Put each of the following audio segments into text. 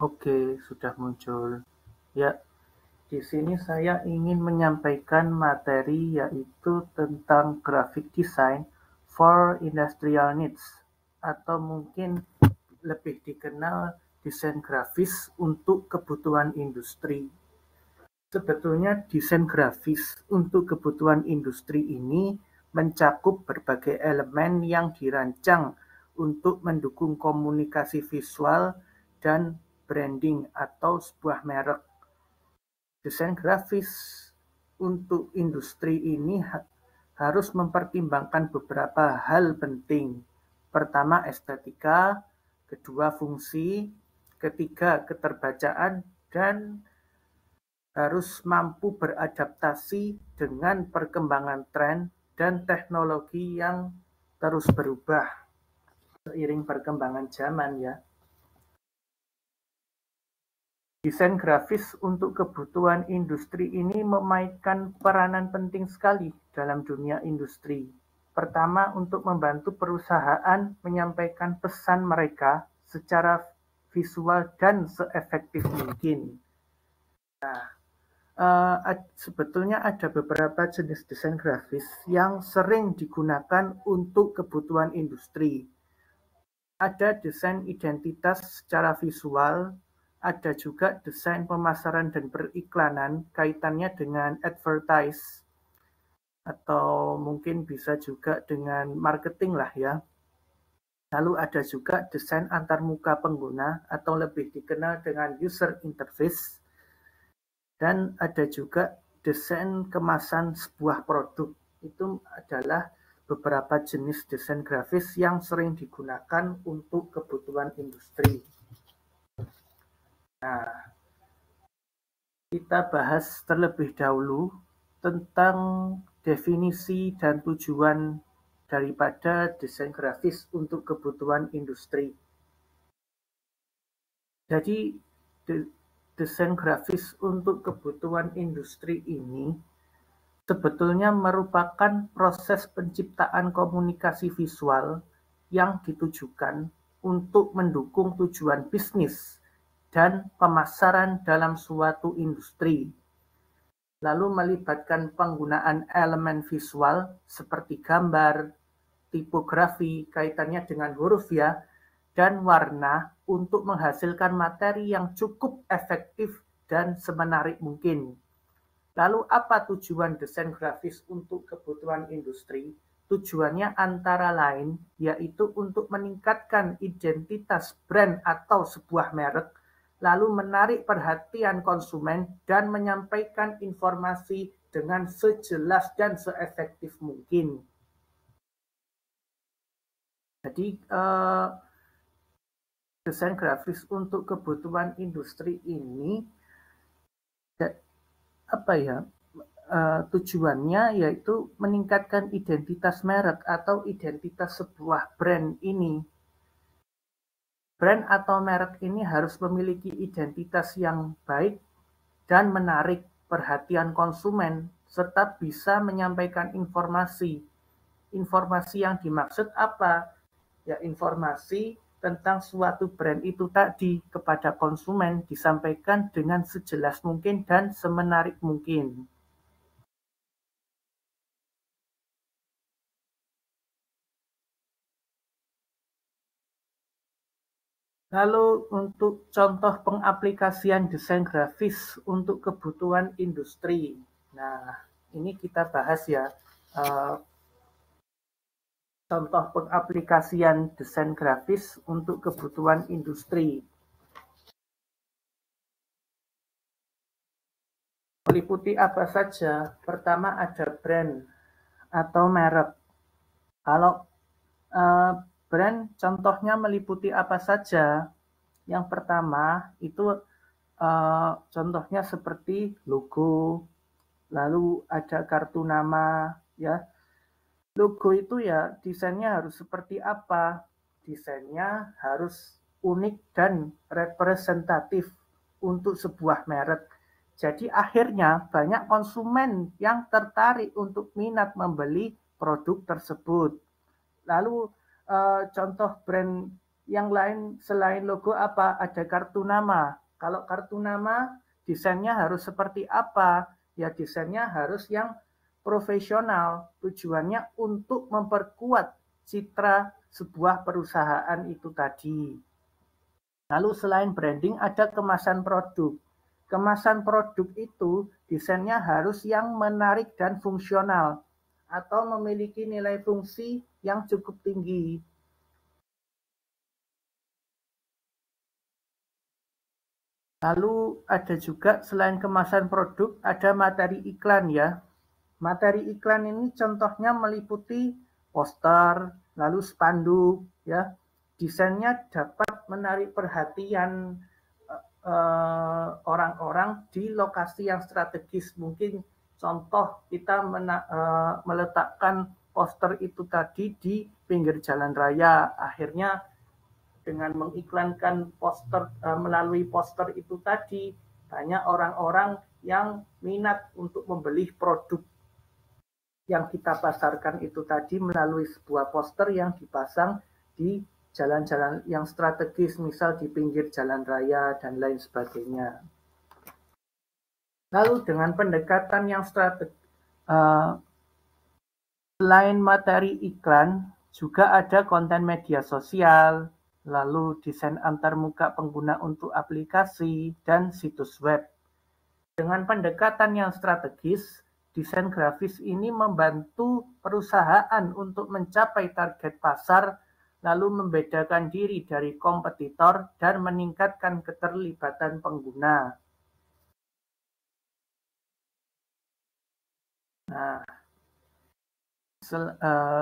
Oke, sudah muncul. Ya, di sini saya ingin menyampaikan materi yaitu tentang graphic design for industrial needs atau mungkin lebih dikenal desain grafis untuk kebutuhan industri. Sebetulnya desain grafis untuk kebutuhan industri ini mencakup berbagai elemen yang dirancang untuk mendukung komunikasi visual dan branding atau sebuah merek. Desain grafis untuk industri ini harus mempertimbangkan beberapa hal penting. Pertama, estetika, kedua, fungsi, ketiga, keterbacaan, dan harus mampu beradaptasi dengan perkembangan tren dan teknologi yang terus berubah seiring perkembangan zaman ya. Desain grafis untuk kebutuhan industri ini memainkan peranan penting sekali dalam dunia industri. Pertama, untuk membantu perusahaan menyampaikan pesan mereka secara visual dan seefektif mungkin. Sebetulnya ada beberapa jenis desain grafis yang sering digunakan untuk kebutuhan industri. Ada desain identitas secara visual, ada juga desain pemasaran dan periklanan kaitannya dengan advertise atau mungkin bisa juga dengan marketing lah ya. Lalu ada juga desain antarmuka pengguna atau lebih dikenal dengan user interface. Dan ada juga desain kemasan sebuah produk. Itu adalah beberapa jenis desain grafis yang sering digunakan untuk kebutuhan industri. Nah, kita bahas terlebih dahulu tentang definisi dan tujuan daripada desain grafis untuk kebutuhan industri. Jadi, desain grafis untuk kebutuhan industri ini sebetulnya merupakan proses penciptaan komunikasi visual yang ditujukan untuk mendukung tujuan bisnis dan pemasaran dalam suatu industri, lalu melibatkan penggunaan elemen visual seperti gambar, tipografi, kaitannya dengan huruf ya, dan warna untuk menghasilkan materi yang cukup efektif dan semenarik mungkin. Lalu apa tujuan desain grafis untuk kebutuhan industri? Tujuannya antara lain yaitu untuk meningkatkan identitas brand atau sebuah merek, lalu menarik perhatian konsumen dan menyampaikan informasi dengan sejelas dan seefektif mungkin. Jadi desain grafis untuk kebutuhan industri ini apa ya? Tujuannya yaitu meningkatkan identitas merek atau identitas sebuah brand ini. Brand atau merek ini harus memiliki identitas yang baik dan menarik perhatian konsumen serta bisa menyampaikan informasi. Informasi yang dimaksud apa? Ya, informasi tentang suatu brand itu tadi kepada konsumen disampaikan dengan sejelas mungkin dan semenarik mungkin. Lalu untuk contoh pengaplikasian desain grafis untuk kebutuhan industri. Nah, ini kita bahas ya. Contoh pengaplikasian desain grafis untuk kebutuhan industri. Meliputi apa saja? Pertama ada brand atau merek. Kalau brand contohnya meliputi apa saja? Yang pertama itu contohnya seperti logo, lalu ada kartu nama, ya. Logo itu ya desainnya harus seperti apa? Desainnya harus unik dan representatif untuk sebuah merek. Jadi akhirnya banyak konsumen yang tertarik untuk minat membeli produk tersebut. Lalu contoh brand Yang lain selain logo apa? Ada kartu nama. Kalau kartu nama, desainnya harus seperti apa? Ya desainnya harus yang profesional. Tujuannya untuk memperkuat citra sebuah perusahaan itu tadi. Lalu selain branding ada kemasan produk. Kemasan produk itu desainnya harus yang menarik dan fungsional atau memiliki nilai fungsi yang cukup tinggi. Lalu ada juga selain kemasan produk ada materi iklan ya. Materi iklan ini contohnya meliputi poster, lalu spanduk ya. Desainnya dapat menarik perhatian orang-orang di lokasi yang strategis. Mungkin contoh kita meletakkan poster itu tadi di pinggir jalan raya. Akhirnya dengan mengiklankan poster melalui poster itu tadi banyak orang-orang yang minat untuk membeli produk yang kita pasarkan itu tadi melalui sebuah poster yang dipasang di jalan-jalan yang strategis, misal di pinggir jalan raya dan lain sebagainya. Lalu dengan pendekatan yang strategis, selain materi iklan, juga ada konten media sosial, lalu desain antarmuka pengguna untuk aplikasi, dan situs web. Dengan pendekatan yang strategis, desain grafis ini membantu perusahaan untuk mencapai target pasar, lalu membedakan diri dari kompetitor, dan meningkatkan keterlibatan pengguna. Nah,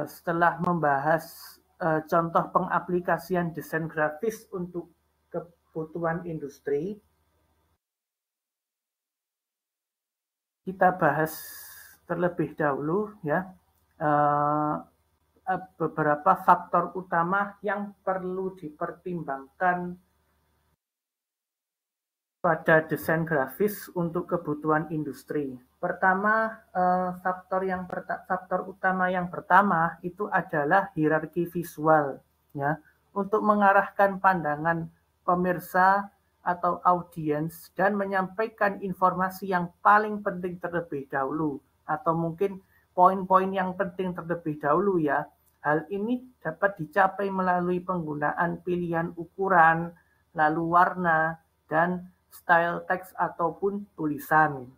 setelah membahas contoh pengaplikasian desain grafis untuk kebutuhan industri, kita bahas terlebih dahulu ya beberapa faktor utama yang perlu dipertimbangkan pada desain grafis untuk kebutuhan industri. Pertama, faktor utama yang pertama itu adalah hierarki visual, ya, untuk mengarahkan pandangan pemirsa atau audiens dan menyampaikan informasi yang paling penting terlebih dahulu, atau mungkin poin-poin yang penting terlebih dahulu ya. Hal ini dapat dicapai melalui penggunaan pilihan ukuran, lalu warna, dan style teks ataupun tulisan.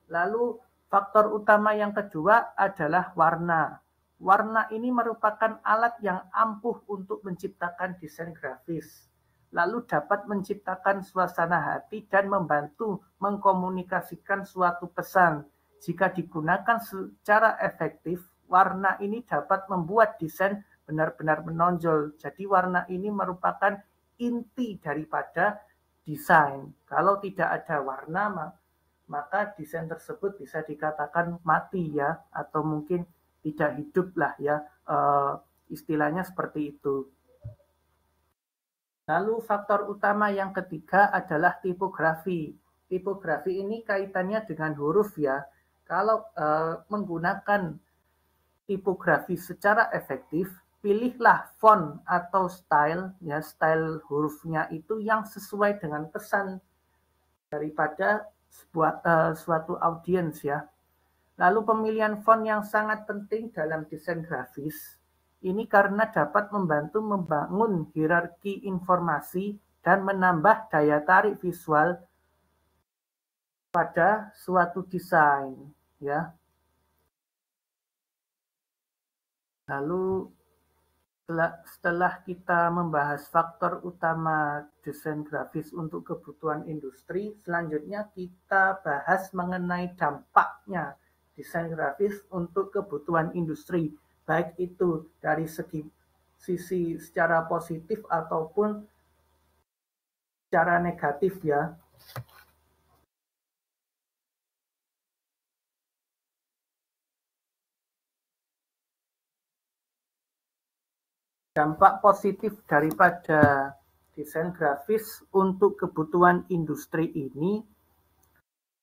Lalu faktor utama yang kedua adalah warna. Warna ini merupakan alat yang ampuh untuk menciptakan desain grafis. Lalu dapat menciptakan suasana hati dan membantu mengkomunikasikan suatu pesan. Jika digunakan secara efektif, warna ini dapat membuat desain benar-benar menonjol. Jadi warna ini merupakan inti daripada desain. Kalau tidak ada warna, maka desain tersebut bisa dikatakan mati ya, atau mungkin tidak hidup lah ya, istilahnya seperti itu. Lalu faktor utama yang ketiga adalah tipografi. Tipografi ini kaitannya dengan huruf ya. Kalau menggunakan tipografi secara efektif, pilihlah font atau style ya, style hurufnya itu yang sesuai dengan pesan daripada suatu audiens ya. Lalu pemilihan font yang sangat penting dalam desain grafis ini karena dapat membantu membangun hierarki informasi dan menambah daya tarik visual pada suatu desain ya. Lalu setelah kita membahas faktor utama desain grafis untuk kebutuhan industri, selanjutnya kita bahas mengenai dampaknya desain grafis untuk kebutuhan industri, baik itu dari sisi secara positif ataupun secara negatif ya. Dampak positif daripada desain grafis untuk kebutuhan industri ini,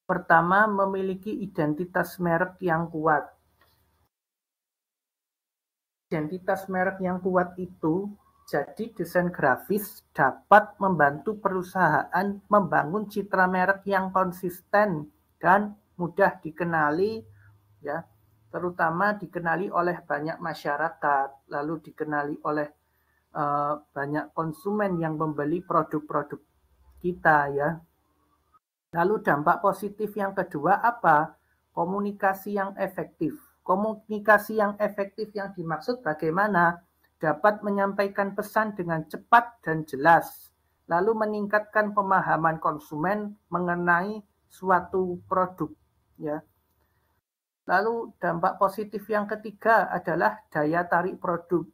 pertama, memiliki identitas merek yang kuat. Identitas merek yang kuat itu Jadi desain grafis dapat membantu perusahaan membangun citra merek yang konsisten dan mudah dikenali, ya, terutama dikenali oleh banyak masyarakat, lalu dikenali oleh banyak konsumen yang membeli produk-produk kita, ya. Lalu dampak positif yang kedua apa? Komunikasi yang efektif. Komunikasi yang efektif yang dimaksud bagaimana? Dapat menyampaikan pesan dengan cepat dan jelas, lalu meningkatkan pemahaman konsumen mengenai suatu produk, ya. Lalu dampak positif yang ketiga adalah daya tarik produk.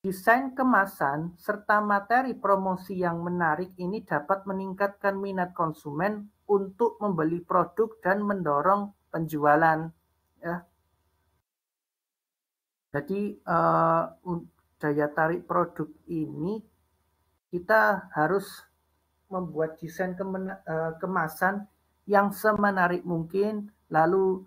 Desain kemasan serta materi promosi yang menarik ini dapat meningkatkan minat konsumen untuk membeli produk dan mendorong penjualan, ya. Jadi daya tarik produk ini kita harus membuat desain kemasan yang semenarik mungkin, lalu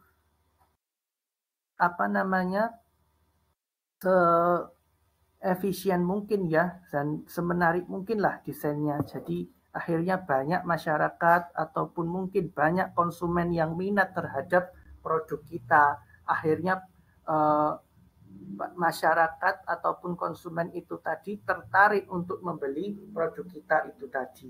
efisien mungkin, ya, dan semenarik mungkinlah desainnya. Jadi akhirnya banyak masyarakat ataupun mungkin banyak konsumen yang minat terhadap produk kita. Akhirnya masyarakat ataupun konsumen itu tadi tertarik untuk membeli produk kita itu tadi.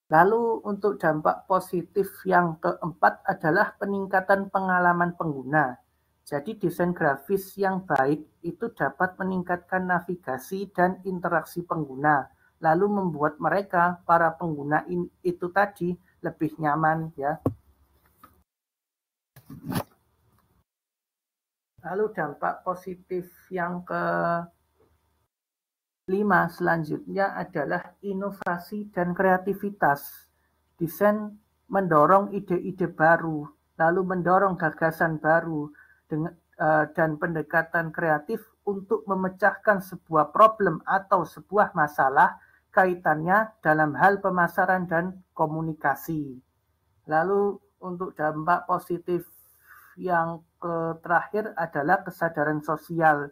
Lalu untuk dampak positif yang keempat adalah peningkatan pengalaman pengguna. Jadi desain grafis yang baik itu dapat meningkatkan navigasi dan interaksi pengguna, lalu membuat mereka, para pengguna itu tadi, lebih nyaman, ya. Lalu dampak positif yang kelima selanjutnya adalah inovasi dan kreativitas. Desain mendorong ide-ide baru, lalu mendorong gagasan baru, dan pendekatan kreatif untuk memecahkan sebuah problem atau sebuah masalah kaitannya dalam hal pemasaran dan komunikasi. Lalu untuk dampak positif yang terakhir adalah kesadaran sosial.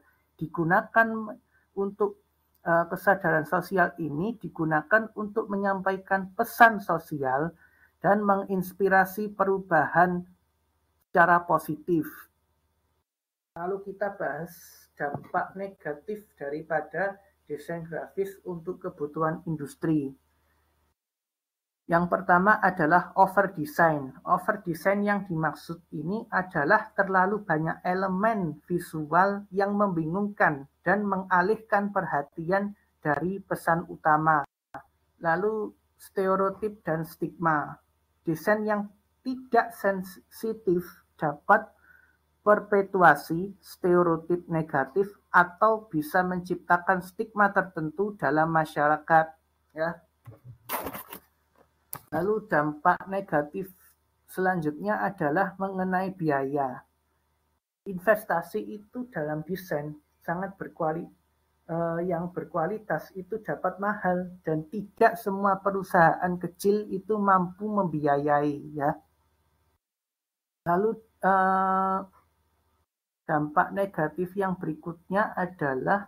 Kesadaran sosial ini digunakan untuk menyampaikan pesan sosial dan menginspirasi perubahan secara positif. Lalu kita bahas dampak negatif daripada desain grafis untuk kebutuhan industri. Yang pertama adalah overdesign. Overdesign yang dimaksud ini adalah terlalu banyak elemen visual yang membingungkan dan mengalihkan perhatian dari pesan utama. Lalu stereotip dan stigma. Desain yang tidak sensitif dapat perpetuasi stereotip negatif atau bisa menciptakan stigma tertentu dalam masyarakat, ya. Lalu dampak negatif selanjutnya adalah mengenai biaya. Investasi itu dalam desain sangat yang berkualitas itu dapat mahal dan tidak semua perusahaan kecil itu mampu membiayai, ya. Lalu dampak negatif yang berikutnya adalah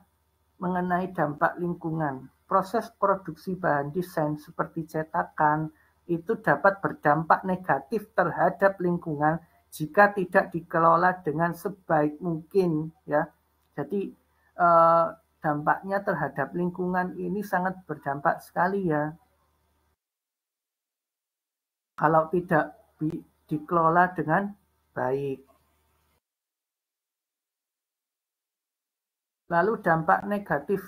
mengenai dampak lingkungan. Proses produksi bahan desain seperti cetakan itu dapat berdampak negatif terhadap lingkungan jika tidak dikelola dengan sebaik mungkin, ya. Jadi dampaknya terhadap lingkungan ini sangat berdampak sekali, ya. Kalau tidak dikelola dengan baik. Lalu dampak negatif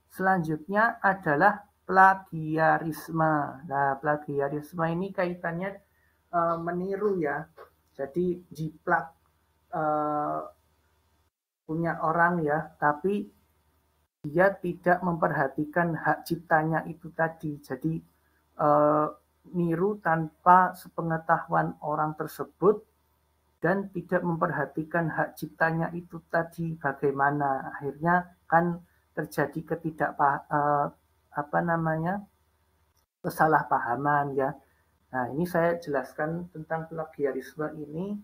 selanjutnya adalah plagiarisme. Nah, plagiarisme ini kaitannya meniru, ya. Jadi jiplak punya orang, ya, tapi dia tidak memperhatikan hak ciptanya itu tadi. Jadi niru tanpa sepengetahuan orang tersebut dan tidak memperhatikan hak ciptanya itu tadi bagaimana. Akhirnya kan terjadi kesalahpahaman, ya. Nah, ini saya jelaskan tentang plagiarisme ini.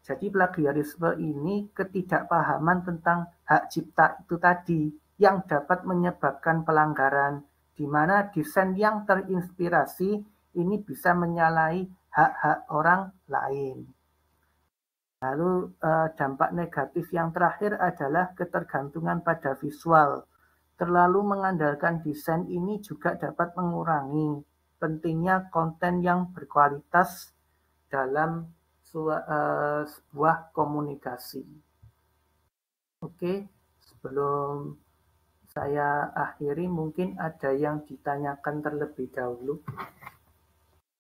Jadi plagiarisme ini ketidakpahaman tentang hak cipta itu tadi. yang dapat menyebabkan pelanggaran, di mana desain yang terinspirasi ini bisa menyalahi hak-hak orang lain. Lalu dampak negatif yang terakhir adalah ketergantungan pada visual. Terlalu mengandalkan desain ini juga dapat mengurangi pentingnya konten yang berkualitas dalam sebuah komunikasi. Oke, sebelum saya akhiri mungkin ada yang ditanyakan terlebih dahulu.